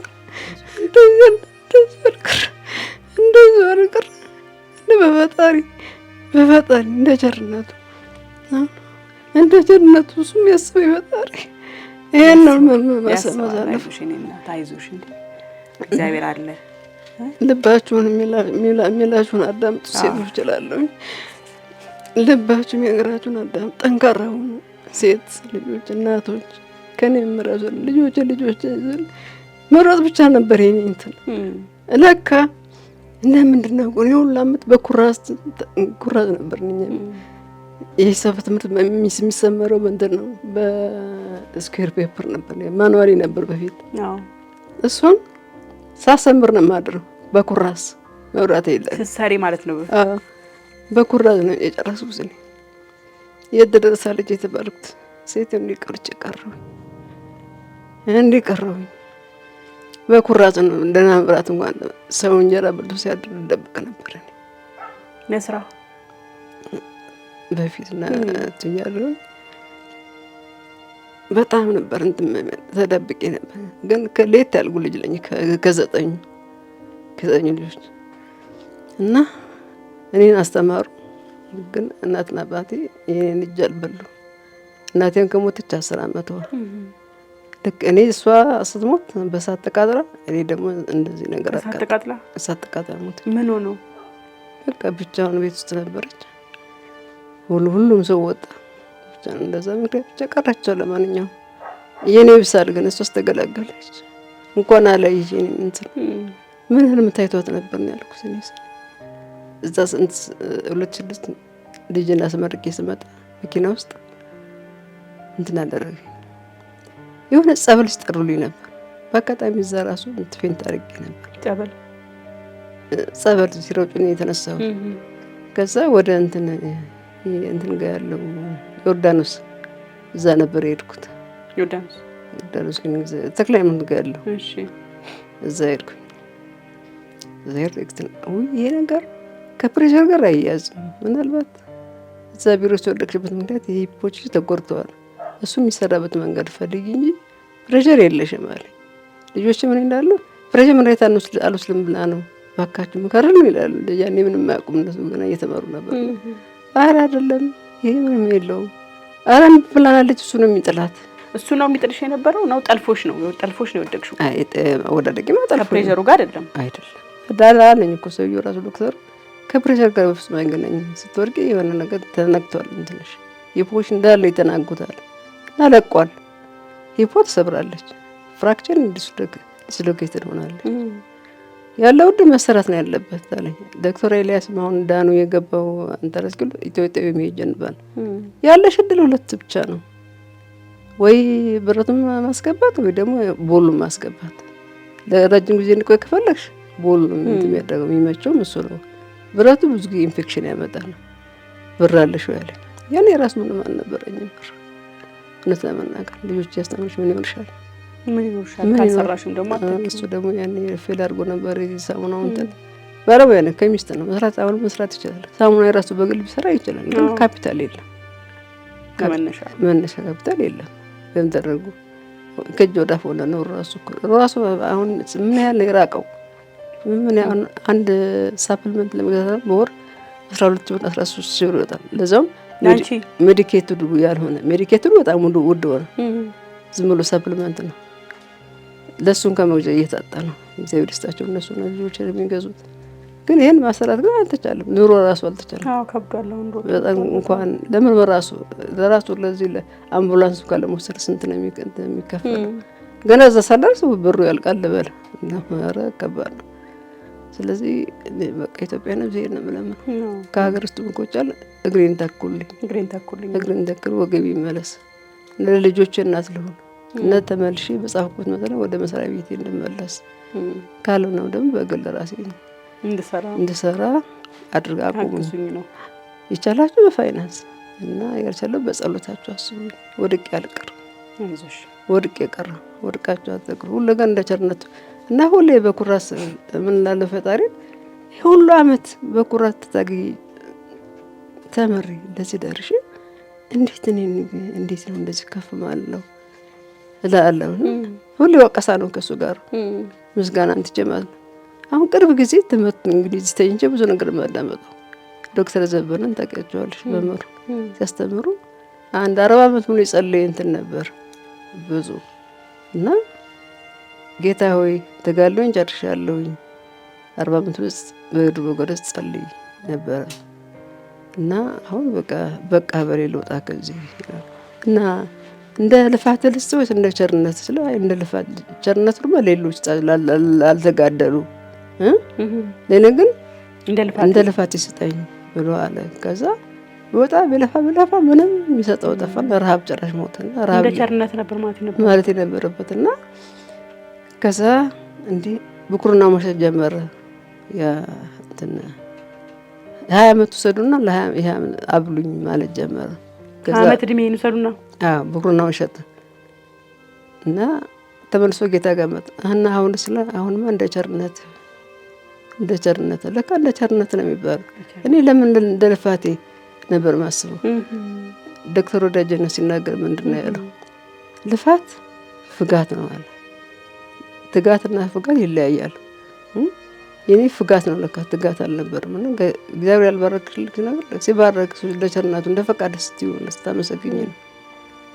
እንደዚህ አልቀረ በፈጣሪ እንደ ቸርነቱ እሱ የሚያስበው ፈጣሪ ይሄን ነው ማሳለፍ። ታይዞሽ እንዴ እግዚአብሔር አለ። ልባችሁን የሚላችሁን አዳምጡ። ሴቶች ይችላሉ። ልባችሁ የሚነግራችሁን አዳምጡ። ጠንካራ ሁኑ። ሴት ልጆች፣ እናቶች ከኔ ምረዙ። ልጆች መረጥ ብቻ ነበር የኔ እንትን ለካ ለምንድን ነው ግን ሁሉ አመት በኩራዝ ነበር ነኝ። የሂሳብ ትምህርት የሚሰመረው በእንትን ነው፣ በስኩዌር ፔፐር ነበር፣ ማኑዋሊ ነበር በፊት። እሱን ሳሰምር ነው የማድረው በኩራዝ። መብራት የለም ስሳሪ ማለት ነው። በኩራዝ ነው የጨረስኩት። እኔ የት ደረሳለች የተባልኩት ሴት እንዲቀረውኝ በኩራዝ ነው። እንደና መብራት እንኳን ሰው እንጀራ በልቶ ሲያድር ደብቅ ነበር እኔ ለስራ በፊትና ትያለሁ። በጣም ነበር እንትን ተደብቄ ነበር። ግን ከሌት ያልጉ ልጅ ለኝ ከዘጠኝ ልጆች እና እኔን አስተማሩ። ግን እናትና አባቴ የኔን ልጅ አልበሉ። እናቴን ከሞተች 10 አመቷ። ልክ እኔ እሷ ስትሞት በሳት ተቃጥላ፣ እኔ ደግሞ እንደዚህ ነገር እሳት ተቃጥላ ሞት። ምን ሆኖ በቃ ብቻውን ቤት ውስጥ ነበረች። ሁሉም ሰው ወጣ። ብቻ እንደዛ ምክንያት ብቻ ቀረቻው። ለማንኛውም የኔ ብሳል ግን እሷ ተገላገለች። እንኳን አላየሽ የኔ እንትን ምን ህልም ታይቷት ነበር ነው ያልኩት። እኔ እዛ ስንት 2006 ልጅና አስመርቄ ስመጣ መኪና ውስጥ እንትን አደረገ። የሆነ ጸበል ሲጠሩልኝ ነበር። በአጋጣሚ እዛ ራሱ እንትፌን ታርቄ ነበር። ጸበል ሲሮጭ ነው የተነሳው። ከዛ ወደ እንትን ጋር ያለው ዮርዳኖስ እዛ ነበር የሄድኩት። ዮርዳኖስ ግን ተክለ ሃይማኖት ጋር ያለው እዛ ሄድኩኝ። እዛ ይሄ ነገር ከፕሬሸር ጋር አይያዝም። ምናልባት እዛ ቢሮ ሲወደቅሽበት ምክንያት ይሄ ፖች ተቆርጠዋል። እሱ የሚሰራበት መንገድ ፈልጊ እንጂ ፕሬሸር የለሽም አለኝ። ልጆች ምን እንዳሉ ፕሬሸር መድኃኒት አልወስድም ብላ ነው ባካችሁ ምከረን ይላሉ። ያኔ ምንም አያውቁም እነሱ ገና እየተማሩ ነበር። ኧረ አይደለም ይሄ ምንም የለውም። ኧረ ብላናለች እሱ ነው የሚጥላት እሱ ነው የሚጥልሽ የነበረው ነው ጠልፎሽ ነው የወደቅሽው? አይ ወደደቂማ ጠልፎ ከፕሬሸሩ ጋር አይደለም ዳላ ነኝ እኮ ሰውዬው ራሱ ዶክተር ከፕሬሸር ጋር በፍጹም አይገናኝም። ስትወድቂ የሆነ ነገር ተነክቷል እንትንሽ ሂፖሽ እንዳለ ይተናጉታል እና ለቋል። ሂፖ ተሰብራለች፣ ፍራክቸር ዲስሎኬትድ ሆናለች። ያለው ውድ መሰራት ነው ያለበት አለኝ ዶክተር ኤልያስ። አሁን ዳኑ የገባው አንተረስኩ ኢትዮጵያ የሚሄጀንባል ያለሽ እድል ሁለት ብቻ ነው፣ ወይ ብረቱን ማስገባት ወይ ደግሞ ቦሉን ማስገባት። ለረጅም ጊዜ እንቆይ ከፈለግሽ ቦሉ የሚያደርገው የሚመቸው እሱ ነው። ብረቱ ብዙ ጊዜ ኢንፌክሽን ያመጣል። ብር አለሽ ወይ አለኝ። ያኔ ራስ ምንም አልነበረኝም ብር። እውነት ለመናገር ልጆች ያስተምርሽ ምን ይሆንሻል? ምን ይሆንሻል? ካልሰራሽም ደግሞ እሱ ደግሞ ያኔ ፌል አድርጎ ነበር። ሳሙናው እንትን ባለሙያ ነው ከሚስት ነው መስራት። አሁን መስራት ይችላል። ሳሙና የራሱ በግል ቢሰራ ይችላል፣ ግን ካፒታል የለም። መነሻ ካፒታል የለም። በምን ተደረጉ ከእጅ ወደ አፍ ሆነ ነው ራሱ አሁን ምን ያህል የራቀው ምን ያህል አንድ ሳፕልመንት ለመግዛት በወር 12 ብር 13 ሺህ ብር ይወጣል። ለዛውም ሜዲኬትድ ያልሆነ ሜዲኬትድ በጣም ውድ ሆነ። ዝም ብሎ ሳፕልመንት ነው። ለሱን ከመግዣ እየታጣ ነው። እግዚአብሔር ይስጣቸው እነሱ ነው ልጆች የሚገዙት። ግን ይሄን ማሰራት ግን አልተቻለም። ኑሮ ራሱ አልተቻለም። አዎ ከብዷል። በጣም እንኳን ለምን ለራሱ ለዚህ ለአምቡላንስ እንኳን ለመውሰድ ስንት ነው የሚከፈል? ገና እዛ ሳላርስ ብሩ ያልቃል ልበል እና ኧረ ከባድ ነው። ስለዚህ በቃ ኢትዮጵያ ነው ዜና ምናምን ከሀገር ውስጥ ምንቆጫል እግሬን ተኩል ወገብ ይመለስ ለልጆቼ እናት ልሁን እና ተመልሼ በጻፍኩት መሰረት ወደ መስሪያ ቤቴ እንድመለስ ካልሆነ ደግሞ በግል ራሴ እንድሰራ አድርጋ አቁሙኝ ነው ይቻላችሁ በፋይናንስ እና ያልቻለው በጸሎታችሁ አስቡኝ። ወድቄ አልቀርም። አይዞሽ ወድቄ ቀረ ወድቃችሁ አትቅሩ። ሁሉ ነገር እንደ ቸርነቱ እና ሁሌ በኩራት ምን ላለ ፈጣሪ ሁሉ አመት በኩራት ተታግይ ተመሪ እንደዚህ ደርሽ እንዴት ነው እንደዚህ ከፍ ማለው እላለሁ። ሁሌ ወቀሳ ነው ከሱ ጋር ምስጋና እንትጀማል። አሁን ቅርብ ጊዜ ትምህርት እንግሊዝ ተይንጀ ብዙ ነገር ማዳመጡ ዶክተር ዘበነን ታውቂያቸዋለሽ? መምህሩ ሲያስተምሩ አንድ 40 አመት ሙሉ ይጸልይ እንትን ነበር ብዙ እና ጌታ ሆይ ተጋለኝ ጨርሻለሁኝ 40 አመት ውስጥ በድሮ ጎደስ ጸልይ ነበር እና አሁን በቃ በሌላ ወጣ ከዚህ እና እንደ ልፋት ልስጥወት እንደ ቸርነት ስለ እንደ ልፋት ቸርነት ደግሞ ሌሎች አልተጋደሉ ለኔ ግን እንደ ልፋት ይስጠኝ ብሎ አለ። ከዛ ወጣ በለፋ ምንም የሚሰጠው ጠፋ። ረሃብ ጨራሽ ሞተና ረሃብ እንደ ቸርነት ነበር ማለት የነበረበትና ከዛ እንዴ ብኩርና መሸጥ ጀመረ። ያ እንትን 20 አመት ወሰዱና ለ20 አብሉኝ ማለት ጀመረ። ከዛ አመት እድሜን ወሰዱና ብኩርና መሸጥ እና ተመልሶ ጌታ ገመት እና አሁንማ እንደ ቸርነት ለካ እንደ ቸርነት ነው የሚባለው። እኔ ለምን እንደ ልፋቴ ነበር ማስበው። ዶክተር ወዳጀነት ሲናገር ምንድነው ያለው? ልፋት ፍጋት ነው አለ። ትጋትና ፍጋት ይለያያል። የኔ ፍጋት ነው ለካ ትጋት አልነበረም። እና እግዚአብሔር ያልባረክልሽ ነገር ሲባረክ ለቸርነቱ እንደ ፈቃድ ስታመሰግኝ ነው።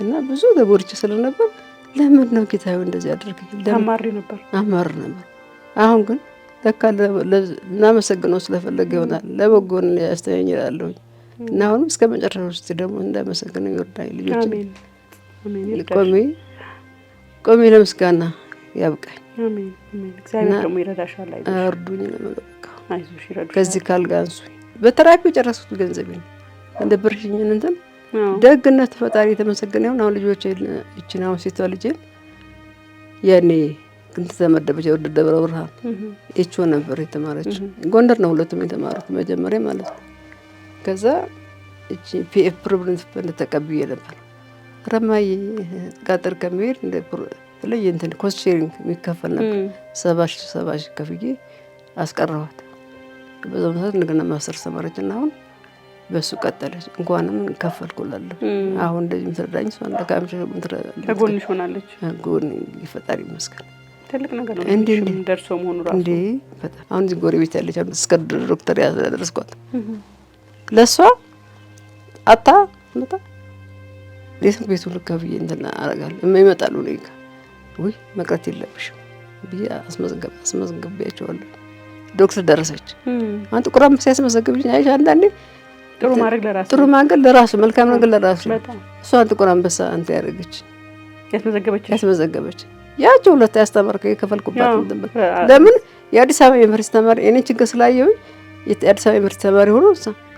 እና ብዙ ተጎድቼ ስለነበር ለምን ነው ጌታዬ እንደዚህ አድርገኝ አማር ነበር። አሁን ግን ለካ እናመሰግነው ስለፈለገ ይሆናል ለበጎን ያስተያየኝ ይላል። እና አሁን እስከ መጨረሻው ውስጥ ደግሞ እንዳመሰግነው ይወርዳል። ልጆች አሜን ቆሜ ለምስጋና ያብቃኝ። አሜን እግዚአብሔር ደግሞ ይረዳሻል። አርዱኝ አይዞሽ ይረዳሽ። ከዚህ ካልጋንሱ በተራፒ ጨረስኩት ገንዘብ ነው እንደ ብርሽኝ እንትን ደግነት ፈጣሪ የተመሰገነ ይሁን። አሁን ልጆች እቺናው ሴቷ ልጅ ያኔ እንት ተመደበች ወደ ደብረ ብርሃን እቺ ነበር የተማረች። ጎንደር ነው ሁለቱም የተማሩት መጀመሪያ ማለት ነው። ከዛ እቺ ፒኤፍ ፕሮብሌም ተቀብዬ ነበር። ረማይ ጋጠር ከመሄድ እንደ ለይ እንትን ኮስት ሼሪንግ የሚከፈል ነበር 70 ሺህ ከፍዬ አስቀረዋት። በዛው መሰረት እንደገና ማስተር ሰማረችና አሁን በሱ ቀጠለች። እንኳንም ከፈልኩላለሁ። አሁን እንደዚህ ምትረዳኝ ሰው እንደካምሽ ተጎንሽ ሆናለች። ጎን ይፈጣሪ ይመስገን። ትልቅ ነገር ነው እንዴ ደርሶ መሆኑ ራሱ እንዴ በጣም አሁን እዚህ ጎረቤት ያለች አንተ እስከ ዶክተር ያደረስኳት ለሷ አታ መጣ ለስንት ቤቱ ልከብዬ እንትና አረጋለሁ የማይመጣሉ ነው ወይ መቅረት የለብሽም ብዬ አስመዝግቤያቸዋለሁ። ዶክተር ደረሰች አንተ ቁራም ሲያስመዘግብኝ አይሽ አንዳንዴ ጥሩ ማድረግ ለራሱ መልካም ነገር ለራሱ እሷ አንተ ቁራም በሳ አንተ ያደረገች ያስመዘገበች ያቸው ሁለት ያስተማርከው የከፈልኩባት እንትን ለምን የአዲስ አበባ ዩኒቨርሲቲ ተማሪ እኔ ችግር ስላየው የአዲስ አበባ ዩኒቨርሲቲ ተማሪ ሆኖ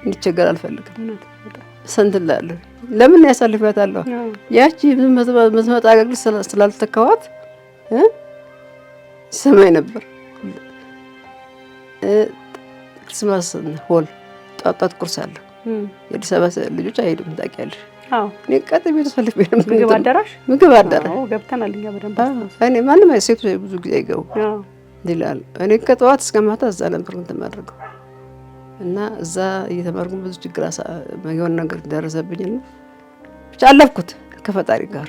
እንዲቸገር አልፈልግም። ሰንትላለሁ ለምን ያሳልፋታለሁ ያቺ መዝመጣ አገልግሎት ስላልተካዋት ሰማይ ነበር ክርስማስ ሆል ጣጣት ቁርስ አለ የአዲስ አበባ ልጆች አይሄዱም ታውቂያለሽ። እኔ ቀጥ ቤት ሰልፍ ቤት ምግብ አዳራሽ ገብተናል እኛ በደንብ እኔ ማንም ሴቶች ብዙ ጊዜ አይገቡ ይላል። እኔ ከጠዋት እስከ ማታ እዛ ነበር የምትማርገው እና እዛ እየተማርኩ ብዙ ችግር የሆነ ነገር ደረሰብኝና ብቻ አለፍኩት ከፈጣሪ ጋር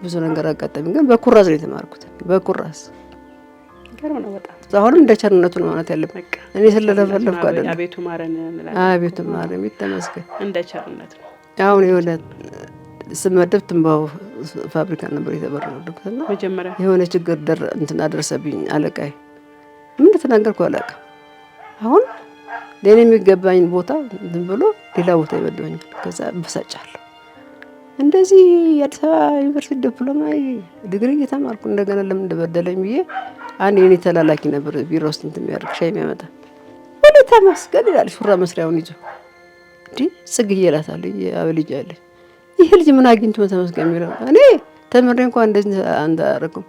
ብዙ ነገር አጋጠመኝ። ግን በኩራዝ ነው የተማርኩት በኩራዝ ገርመና በጣም አሁንም እንደ ቸርነቱ ነው ማለት ያለብኝ። እኔ ስለለፈለፍኩ አይደለም። አቤቱ ማረን አቤቱ ማረን ይተመስገን እንደ ቸርነቱ። አሁን የሆነ ስመደብ ትንባው ፋብሪካ ነበር የተበረረኩትና መጀመሪያ የሆነ ችግር እንትና ደረሰብኝ። አለቃይ ምን ተናገርኩ አላውቅም። አሁን ለኔ የሚገባኝ ቦታ ዝም ብሎ ሌላ ቦታ ይበደውኛል። ከዛ በሳጫለሁ። እንደዚህ የአዲስ አበባ ዩኒቨርሲቲ ዲፕሎማ ዲግሪ እየተማርኩ እንደገና ለምን እንደበደለኝ ብዬ አንድ የኔ ተላላኪ ነበር ቢሮ ውስጥ እንትን የሚያደርግ ሻይ የሚያመጣ ወደ ተመስገን ይላል። ሹራ መስሪያውን ይዞ እንዴ ጽግዬ እላታለሁ የአበልጅ አለኝ ይሄ ልጅ ምን አግኝቶ ተመስገን የሚለው እኔ ተምሬ እንኳን እንደዚህ አንዳረኩም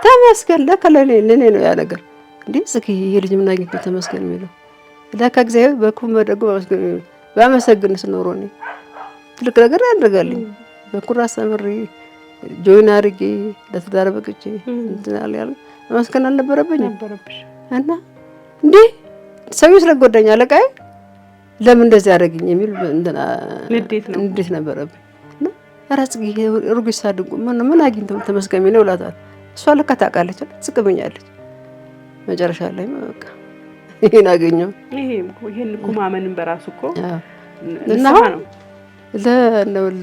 ተመስገን ለካ ለኔ ነው ያ ነገር እንዴ ጽግዬ ይሄ ልጅ ምን አግኝቶ ተመስገን የሚለው ለካ እግዚአብሔር በኩም በደጉ ተመስገን የሚለው ባመሰግንስ ኖሮ እኔ ትልቅ ነገር ያደርጋልኝ በኩራስ ተምሬ ጆይን አድርጌ ለትዳር በቅቼ እንትን ያለ መስከን አልነበረብኝ እና እንዴ ሰው ስለጎዳኝ አለቃዬ ለምን እንደዚህ ያደርግኝ የሚል እንትና እንዴት ነበረብኝ እና ራስጊ ሩግሳ ድጉ ምን አግኝተው ተመስገን ነው እላታለሁ። እሷ ለካ ታውቃለች ትስቅብኛለች። መጨረሻ ላይ በቃ ይሄን አገኘው። ይሄን እኮ ማመንን በራሱ እኮ እና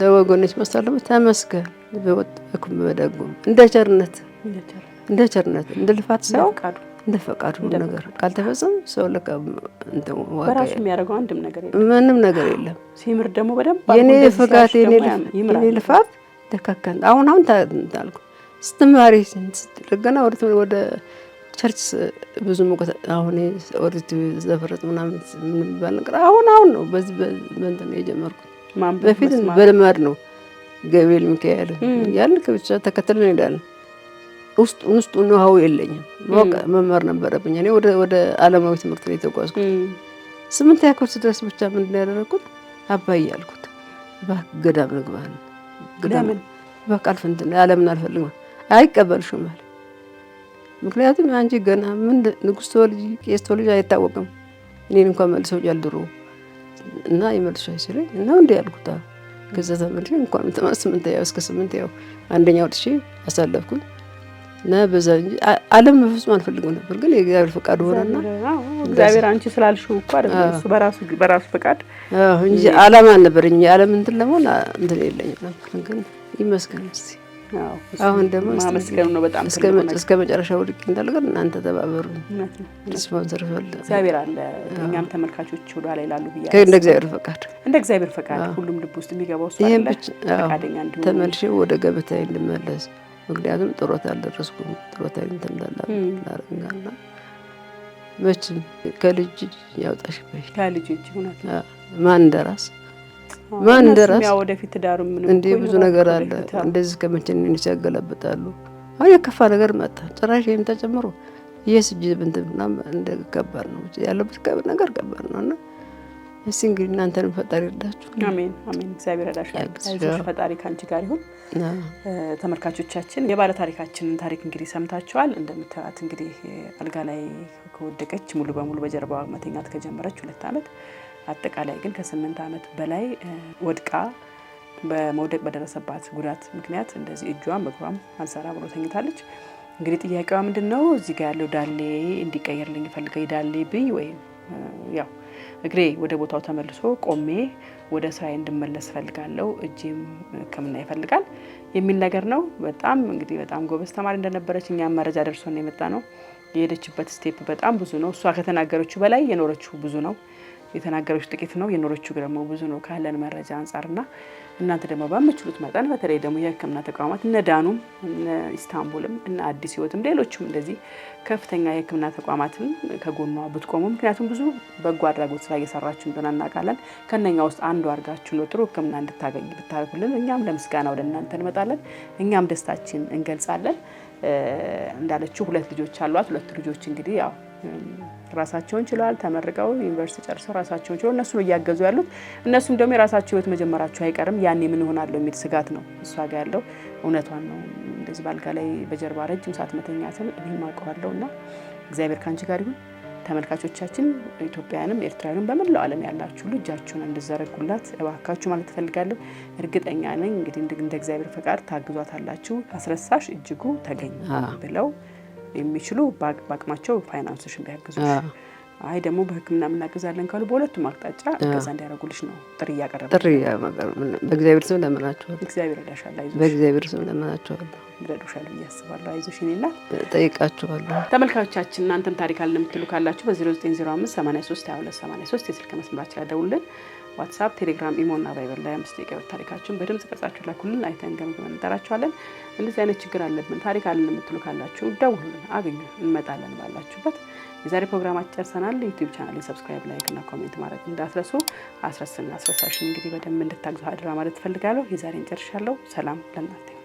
ለወገኖች መስታለሁ ተመስገን በወጣኩም በደጉ እንደ ቸርነት እንደ ልፋት ሰው እንደ ፈቃዱ ነገር ካልተፈጸመ ሰው ለካ እንትን በራሱ የሚያደርገው አንድም ነገር የለም፣ ምንም ነገር የለም። ሲምር ደግሞ በደንብ የኔ ፍቃድ የኔ ልፋት ተካከለ። አሁን ታልኩ ስትማሪ ስትልገና ወደ ቸርች ብዙ ሙቀት አሁን ወርት ዘፈረጥ ምናምን ምን ባል ነገር አሁን ነው በዚህ በእንትን የጀመርኩት። በፊት በልማድ ነው ገብርኤል ሚካኤል ያን ከብቻ ተከተልን እንሄዳለን። ውስጡ ነው የለኝም መማር ነበረብኝ። እኔ ወደ ዓለማዊ ትምህርት ቤት ተጓዝኩት። 8 ያክል ድረስ ብቻ ምንድን ያደረኩት አባዬ ያልኩት ገዳም ንግባን ገዳም በቃ አልፈንትን ዓለምን አልፈልግም አይቀበልሽም ማለት ምክንያቱም አንቺ ገና ምን ንጉስ ተወልጂ ቄስ ተወልጂ አይታወቅም። እኔን እንኳን መልሰው ጃልድሮ እና ይመልሰው ሲለኝ እና እንዴ ያልኩት ከዛ ተመልሼ እንኳን ተማስምንት ያው እስከ 8 ያው አንደኛው ወጥቼ አሳለፍኩኝ እና በዛ እንጂ ዓለም በፍጹም አልፈልግም ነበር። ግን የእግዚአብሔር ፈቃድ ሆነና እግዚአብሔር አንቺ ስላልሽው እኮ አይደለም እሱ በራሱ ፈቃድ እንጂ ዓላማ አልነበረኝም። የዓለም እንትን ለምን እንትን የለኝም ነበር። ግን ይመስገን እስቲ አሁን ደግሞ ማመስገኑ ነው በጣም እስከ መጨረሻው ድቅ እንዳልገር እናንተ ተባበሩኝ። ስፖንሰር ፈለ እግዚአብሔር አለ። እኛም ተመልካቾች ወደ ላይ ላሉ ብያ እንደ እግዚአብሔር ፈቃድ ሁሉም ልብ ውስጥ የሚገባው እሱ አይደለ ፈቃደኛ እንዲሆን ተመልሼ ወደ ገበታዬ እንድመለስ። ምክንያቱም ጥሮታ አልደረስኩም። ጥሮታዬ ተንዳላላና መቼም ከልጅ ያውጣሽ በይ ከልጅ ሆናት ማን እንደራስ ማን እንደራስ ያው ወደፊት ዳሩ ምን እንዴ ብዙ ነገር አለ። እንደዚህ ከመቼን እንቻገለበታሉ። አሁን የከፋ ነገር መጣ ጭራሽ ይሄም ተጨምሮ የስጅ እንትና እንደ ከባድ ነው ያለበት ነገር ከባድ ነውና እስኪ እንግዲህ እናንተንም ፈጣሪ ይርዳችሁ። አሜን አሜን። እግዚአብሔር ይረዳሻል። አይዞሽ ፈጣሪ ካንቺ ጋር ይሁን። ተመልካቾቻችን የባለ ታሪካችንን ታሪክ እንግዲህ ሰምታችኋል። እንደምታዩት እንግዲህ አልጋ ላይ ከወደቀች ሙሉ በሙሉ በጀርባዋ መተኛት ከጀመረች 2 አመት አጠቃላይ ግን ከ8 አመት በላይ ወድቃ በመውደቅ በደረሰባት ጉዳት ምክንያት እንደዚህ እጇን በእግሯም አልሰራ ብሎ ተኝታለች። እንግዲህ ጥያቄዋ ምንድነው እዚህ ጋር ያለው ዳሌ እንዲቀየርልኝ ፈልገኝ ዳሌ ብይ ወይ ያው እግሬ ወደ ቦታው ተመልሶ ቆሜ ወደ ስራዬ እንድመለስ ፈልጋለሁ፣ እጄም ሕክምና ይፈልጋል የሚል ነገር ነው። በጣም እንግዲህ በጣም ጎበዝ ተማሪ እንደነበረች እኛም መረጃ ደርሶን የመጣ ነው። የሄደችበት ስቴፕ በጣም ብዙ ነው። እሷ ከተናገረችው በላይ የኖረችው ብዙ ነው። የተናገረችው ጥቂት ነው፣ የኖረችው ደግሞ ብዙ ነው ካለን መረጃ አንጻርና እናንተ ደግሞ በምትችሉት መጠን በተለይ ደግሞ የሕክምና ተቋማት እነ ዳኑም እነ ኢስታንቡልም እነ አዲስ ህይወትም ሌሎችም እንደዚህ ከፍተኛ የሕክምና ተቋማትን ከጎኗ ብትቆሙ፣ ምክንያቱም ብዙ በጎ አድራጎት ስራ እየሰራችሁ እንደሆነ እናውቃለን። ከነኛ ውስጥ አንዱ አድርጋችሁ ነው ጥሩ ሕክምና እንድታገኝ ብታደርጉልን እኛም ለምስጋና ወደ እናንተ እንመጣለን፣ እኛም ደስታችን እንገልጻለን። እንዳለችው 2 ልጆች አሏት። 2 ልጆች እንግዲህ ያው ራሳቸውን ችለዋል። ተመርቀው ዩኒቨርሲቲ ጨርሰው ራሳቸውን ችለው እነሱ ነው እያገዙ ያሉት። እነሱም ደግሞ የራሳቸው ህይወት መጀመራቸው አይቀርም። ያኔ ምን ሆናለሁ የሚል ስጋት ነው እሷ ጋር ያለው። እውነቷን ነው። እንደዚህ ባልጋ ላይ በጀርባ ረጅም ሰዓት መተኛትን እኔም አውቀዋለሁ እና እግዚአብሔር ካንቺ ጋር ይሁን። ተመልካቾቻችን ኢትዮጵያውያንም ኤርትራውያንም በመላው ዓለም ያላችሁ እጃችሁን እንድዘረጉላት እባካችሁ ማለት እፈልጋለሁ። እርግጠኛ ነኝ እንግዲህ እንደ እግዚአብሔር ፈቃድ ታግዟታላችሁ። አስረሳሽ እጅጉ ተገኝ ብለው የሚችሉ በአቅማቸው ፋይናንስሽን ቢያግዙሽ፣ አይ ደግሞ በሕክምና እናግዛለን ካሉ በሁለቱም አቅጣጫ እገዛ እንዲያደርጉልሽ ነው ጥሪ እያቀረበ በእግዚአብሔር ስም ለምናችኋለሁ። እግዚአብሔር ረዳሻል። አይዞሽ፣ በእግዚአብሔር ስም ለምናችኋለሁ። ይረዱሻል ብዬ አስባለሁ። አይዞሽ እኔ እናት ጠይቃችኋለሁ። ተመልካቾቻችን እናንተም ታሪክ አለ የምትሉ ካላችሁ በ0905 83 22 83 የስልክ መስመራችን ላይ ደውሉልን። ዋትስአፕ፣ ቴሌግራም፣ ኢሞ እና ቫይበር ላይ 5 ደቂቃ ታሪካችሁን በድምጽ ቀርጻችሁ ላኩልን። አይተን ገምገመን እንጠራችኋለን። እንደዚህ አይነት ችግር አለብን ታሪክ አለን የምትሉ ካላችሁ ደውሉልን፣ አግኙ፣ እንመጣለን ባላችሁበት። የዛሬ ፕሮግራማችን ጨርሰናል። ዩቲዩብ ቻናሌን ሰብስክራይብ፣ ላይክ እና ኮሜንት ማድረግ እንዳትረሱ። አስረሳሽን እንግዲህ በደንብ እንድታግዙ አድራ ማለት እፈልጋለሁ። የዛሬን ጨርሻለሁ። ሰላም ለእናንተ።